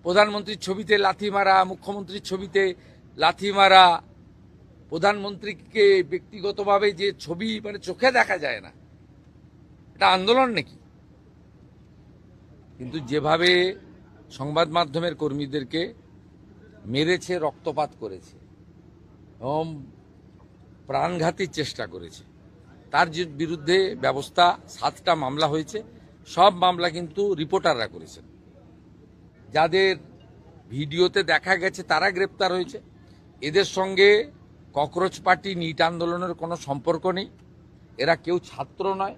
প্রধানমন্ত্রীর ছবিতে লাথি মারা, মুখ্যমন্ত্রীর ছবিতে লাথি মারা, প্রধানমন্ত্রীকে ব্যক্তিগতভাবে যে ছবি চোখে দেখা যায় না, এটা আন্দোলন নাকি? কিন্তু যেভাবে সংবাদ মাধ্যমের কর্মীদেরকে মেরেছে, রক্তপাত করেছে এবং প্রাণঘাতীর চেষ্টা করেছে, তার বিরুদ্ধে ব্যবস্থা 7টা মামলা হয়েছে। সব মামলা কিন্তু রিপোর্টাররা করেছেন। যাদের ভিডিওতে দেখা গেছে তারা গ্রেপ্তার হয়েছে। এদের সঙ্গে ককরোচ পার্টি, নিট আন্দোলনের কোনো সম্পর্ক নেই। এরা কেউ ছাত্র নয়,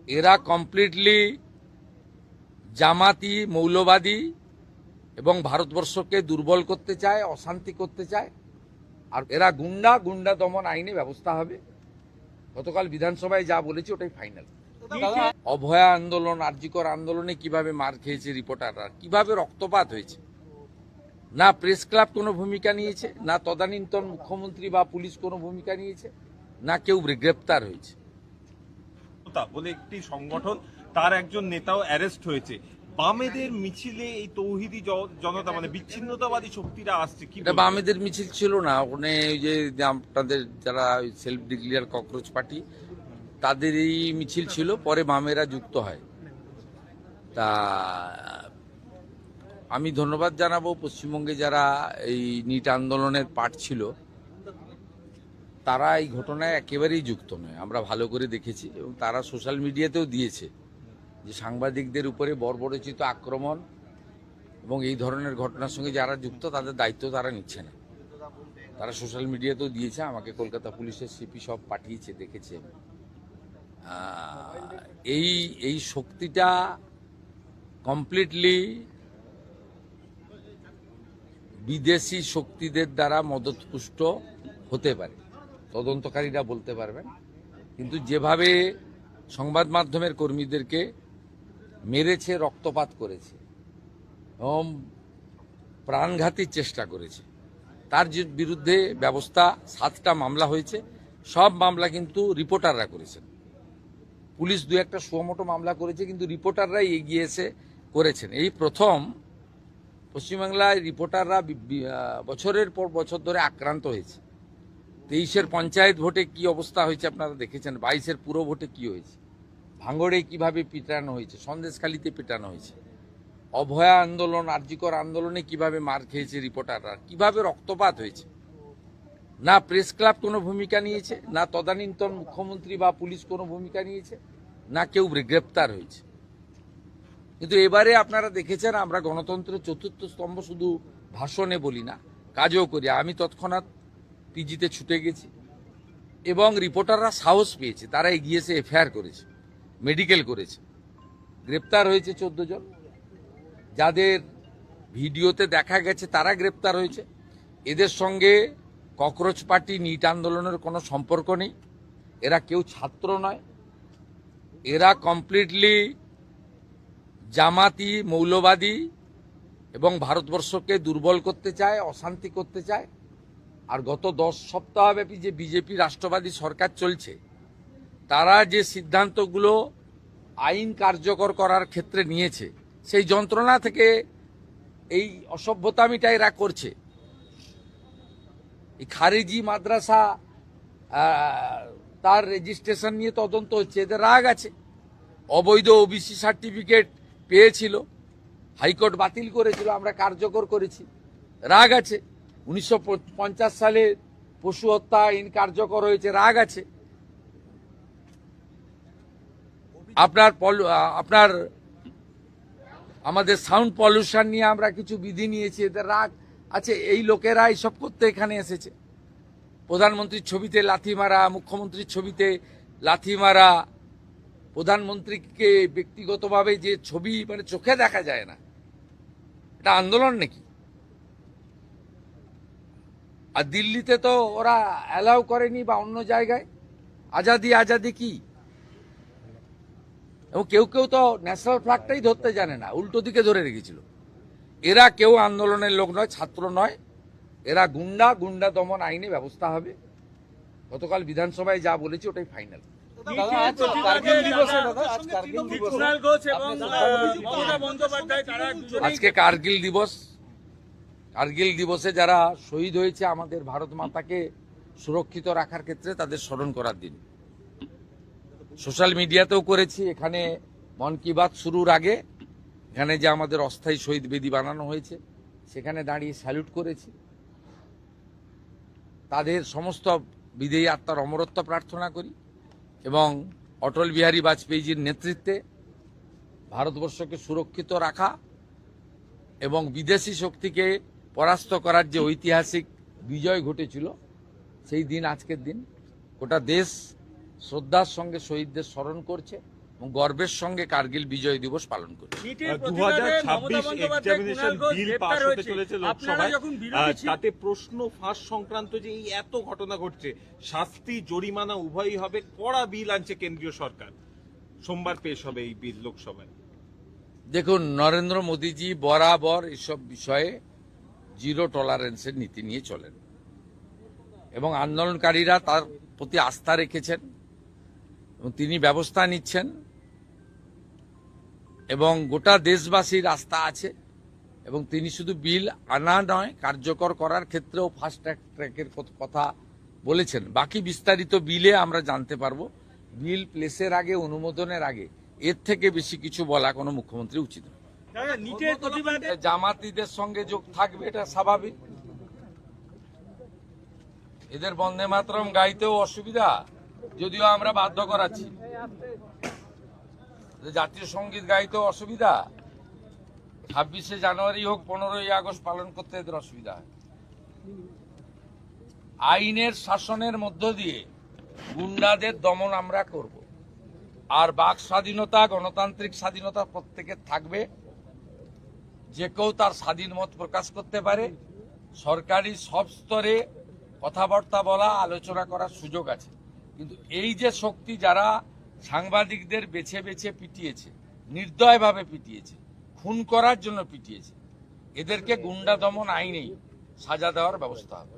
এরা কমপ্লিটলি জামাতি, মৌলবাদী এবং ভারতবর্ষকে দুর্বল করতে চায়, অশান্তি করতে চায়। আর এরা গুন্ডা দমন আইনে ব্যবস্থা হবে। গতকাল বিধানসভায় যা বলেছি ওটাই ফাইনাল। অভয়া আন্দোলন, আরজিকর আন্দোলনে কিভাবে মার খেয়েছে রিপোর্টাররা, কিভাবে রক্তপাত হয়েছে, না প্রেস ক্লাব কোনো ভূমিকা নিয়েছে, না তদানীন্তন মুখ্যমন্ত্রী বা পুলিশ কোনো ভূমিকা নিয়েছে, না কেউ গ্রেপ্তার হয়েছে। বলে একটি সংগঠন, তার একজন নেতাও অ্যারেস্ট হয়েছে। বামেদের মিছিলে এই তৌহিদি জনতা বিচ্ছিন্নতাবাদী শক্তিরা আসছে কি? এটা বামেদের মিছিল ছিল না, ওখানে ওই যে আপনাদের যারা সেলফ ডিক্লেয়ার ককরোচ পার্টি তাদের এই মিছিল ছিল, পরে বামেরা যুক্ত হয়। তা আমি ধন্যবাদ জানাবো পশ্চিমবঙ্গে যারা এই নিট আন্দোলনের পার্ট ছিল, তারা এই ঘটনায় একেবারেই যুক্ত নয়। আমরা ভালো করে দেখেছি এবং তারা সোশ্যাল মিডিয়াতেও দিয়েছে যে সাংবাদিকদের উপরে বর্বরচিত আক্রমণ এবং এই ধরনের ঘটনার সঙ্গে যারা যুক্ত তাদের দায়িত্ব তারা নিচ্ছে না। তারা সোশ্যাল মিডিয়াতেও দিয়েছে, আমাকে কলকাতা পুলিশের সিপি সব পাঠিয়েছে, দেখেছে। এই শক্তিটা কমপ্লিটলি বিদেশি শক্তিদের দ্বারা মদতপুষ্ট হতে পারে, তদন্তকারীরা বলতে পারবেন। কিন্তু যেভাবে সংবাদ মাধ্যমের কর্মীদেরকে মেরেছে, রক্তপাত করেছে এবং প্রাণঘাতীর চেষ্টা করেছে, তার বিরুদ্ধে ব্যবস্থা 7টা মামলা হয়েছে। সব মামলা কিন্তু রিপোর্টাররা করেছেন। পুলিশ 2-1টা সুমোটো মামলা করেছে, কিন্তু রিপোর্টাররাই এগিয়ে এসে করেছেন। এই প্রথম পশ্চিমবাংলায় রিপোর্টাররা বছরের পর বছর ধরে আক্রান্ত হয়েছে। 23-এর পঞ্চায়েত ভোটে কি অবস্থা হয়েছে আপনারা দেখেছেন, 22-এর পুরো ভোটে কি হয়েছে, ভাঙড়ে কিভাবে পিটানো হয়েছে, সন্দেশখালীতে পিটানো হয়েছে। অভয়া আন্দোলন, আরজিকর আন্দোলনে কিভাবে মার খেয়েছে রিপোর্টাররা, কিভাবে রক্তপাত হয়েছে, না প্রেস ক্লাব কোনো ভূমিকা নিয়েছে, না তদানীন্তন মুখ্যমন্ত্রী বা পুলিশ কোনো ভূমিকা নিয়েছে, না কেউ গ্রেপ্তার হয়েছে। কিন্তু এবারে আপনারা দেখেছেন, আমরা গণতন্ত্রের 4র্থ স্তম্ভ শুধু ভাষণে বলি না, কাজও করি। আমি তৎক্ষণাৎ পিজিতে ছুটে গেছি এবং রিপোর্টাররা সাহস পেয়েছে, তারা এগিয়েছে, এফআইআর করেছে, মেডিকেল করেছে, গ্রেপ্তার হয়েছে 14 জন। যাদের ভিডিওতে দেখা গেছে তারা গ্রেপ্তার হয়েছে। এদের সঙ্গে ককরোচ পার্টি, নিট আন্দোলনের কোনো সম্পর্ক নেই। এরা কেউ ছাত্র নয়, এরা কমপ্লিটলি জামাতি, মৌলবাদী এবং ভারতবর্ষকে দুর্বল করতে চায়, অশান্তি করতে চায়। আর গত 10 সপ্তাহব্যাপী যে বিজেপি রাষ্ট্রবাদী সরকার চলছে, তারা যে সিদ্ধান্তগুলো আইন কার্যকর করার ক্ষেত্রে নিয়েছে, সেই যন্ত্রণা থেকে এই অসভ্যতামিটা এরা করছে। এই খারিজি মাদ্রাসা তার রেজিস্ট্রেশন নিয়ে তদন্ত হচ্ছে, এদের রাগ আছে। অবৈধ ওবিসি সার্টিফিকেট পেয়েছিল, হাইকোর্ট বাতিল করেছিল, আমরা কার্যকর করেছি, রাগ আছে। 1950 সালে পশু হত্যা আইন কার্যকর হয়েছে, রাগ আছে। আপনার আমাদের সাউন্ড পলিউশন নিয়ে আমরা কিছু বিধি নিয়েছি, এদের রাগ আছে। এই লোকেরা এইসব করতে এখানে এসেছে। প্রধানমন্ত্রীর ছবিতে লাথি মারা, মুখ্যমন্ত্রীর ছবিতে লাথি মারা, প্রধানমন্ত্রীকে ব্যক্তিগতভাবে যে ছবি চোখে দেখা যায় না, এটা আন্দোলন নাকি? আর দিল্লিতে তো ওরা অ্যালাউ করেনি, বা অন্য জায়গায়। আজাদি কি? এবং কেউ কেউ তো ন্যাশনাল ফ্ল্যাগটাই ধরতে জানে না, উল্টো দিকে ধরে রেখেছিল। এরা কেউ আন্দোলনের লোক নয়, ছাত্র নয়, এরা গুন্ডা দমন আইনে ব্যবস্থা হবে। গতকাল বিধানসভায় যা বলেছি ওটাই ফাইনাল। দাদা আজ কার্গিল দিবসে দাদা আজ কার্গিল দিবসে কুণাল ঘোষ এবং আপনি মমতা বন্দ্যোপাধ্যায় তারা দুজনেই আজকে কার্গিল দিবস। কার্গিল দিবসে যারা শহীদ হয়েছে আমাদের ভারত মাতাকে সুরক্ষিত রাখার ক্ষেত্রে তাদের স্মরণ করার দিন। সোশ্যাল মিডিয়াতেও করেছি, এখানে মন কি বাত শুরুর আগে এখানে যে আমাদের অস্থায়ী শহীদ বেদি বানানো হয়েছে সেখানে দাঁড়িয়ে স্যালুট করেছি। তাদের সমস্ত বিদেয়ী আত্মার অমরত্ব প্রার্থনা করি এবং অটল বিহারী বাজপেয়ীজির নেতৃত্বে ভারতবর্ষকে সুরক্ষিত রাখা এবং বিদেশি শক্তিকে পরাস্ত করার যে ঐতিহাসিক বিজয় ঘটেছিল সেই দিন আজকের দিন। গোটা দেশ শ্রদ্ধার সঙ্গে শহীদদের স্মরণ করছে এবং গর্বের সঙ্গে কার্গিল বিজয় দিবস পালন করছে। নিটের প্রতিবাদে মমতা 2026 বন্দ্যোপাধ্যায় এক্সামিনেশন কুণাল ঘোষ বিল গ্রেপ্তার পাস হতে হয়েছে। চলেছে আপনারা লোকসভায়। যখন বিরোধী ছিলেন তাতে প্রশ্ন ফাঁস সংক্রান্ত যে এই এত ঘটনা ঘটছে, শাস্তি জরিমানা উভয়ই হবে, কড়া বিল আনছে কেন্দ্রীয় সরকার। সোমবার পেশ হবে এই বিল লোকসভায়। দেখুন, নরেন্দ্র মোদীজি বরাবর এসব বিষয়ে জিরো টলারেন্সের নীতি নিয়ে চলেন এবং আন্দোলনকারীরা তার প্রতি আস্থা রেখেছেন এবং তিনি ব্যবস্থা নিচ্ছেন এবং গোটা দেশবাসীর আস্থা আছে এবং তিনি শুধু বিল আনা নয় কার্যকর করার ক্ষেত্রেও ফাস্ট ট্র্যাকের কথা বলেছেন। বাকি বিস্তারিত বিলে আমরা জানতে পারবো। বিল প্লেসের আগে, অনুমোদনের আগে এর থেকে বেশি কিছু বলা কোনো মুখ্যমন্ত্রী উচিত নয়। দাদা, নিটের প্রতিবাদে জামাতিদের সঙ্গে যোগ থাকবে, এটা স্বাভাবিক। এদের বন্দে মাতরম গাইতেও অসুবিধা, যদিও আমরা বাধ্য করাচ্ছি। জাতীয় সঙ্গীত গাইতেও অসুবিধা, 26শে জানুয়ারি হোক 15ই আগস্ট পালন করতে এদের অসুবিধা হয়। আইনের শাসনের মধ্য দিয়ে গুন্ডাদের দমন আমরা করব, আর বাক স্বাধীনতা, গণতান্ত্রিক স্বাধীনতা প্রত্যেকের থাকবে। যে কেউ তার স্বাধীন মত প্রকাশ করতে পারে। সরকারি সব স্তরে কথাবার্তা বলা, আলোচনা করার সুযোগ আছে। কিন্তু এই যে শক্তি যারা সাংবাদিকদের বেছে বেছে পিটিয়েছে, নির্দয়ভাবে পিটিয়েছে, খুন করার জন্য পিটিয়েছে, এদেরকে গুন্ডা দমন আইনেই সাজা দেওয়ার ব্যবস্থা হবে।